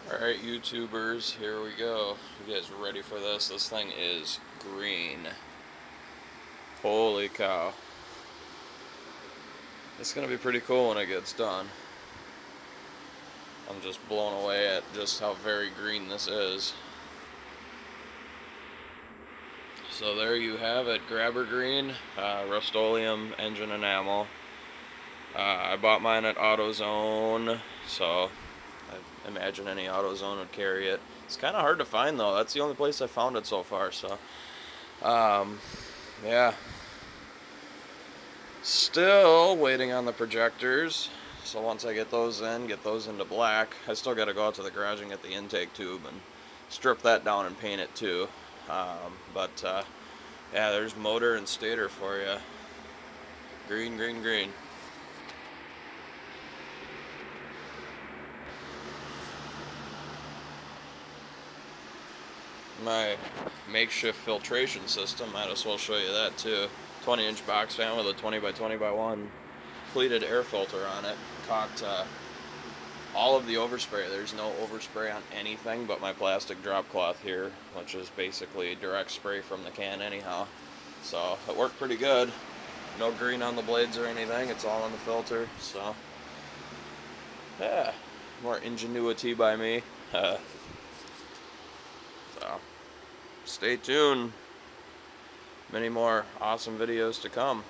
Alright, YouTubers, here we go. You guys ready for this? This thing is green. Holy cow. It's gonna be pretty cool when it gets done. I'm just blown away at just how very green this is. So there you have it, grabber green, Rust-Oleum engine enamel. I bought mine at AutoZone, so I imagine any AutoZone would carry it. It's kind of hard to find though. That's the only place I found it so far. So, yeah. Still waiting on the projectors. So once I get those into black, I still got to go out to the garage and get the intake tube and strip that down and paint it too. Yeah, there's motor and stator for you. Green, green, green. My makeshift filtration system, might as well show you that too. 20-inch box fan with a 20 by 20 by 1 pleated air filter on it. Caught all of the overspray. There's no overspray on anything but my plastic drop cloth here, which is basically direct spray from the can anyhow. So it worked pretty good. No green on the blades or anything. It's all on the filter. So yeah, more ingenuity by me. So stay tuned. Many more awesome videos to come.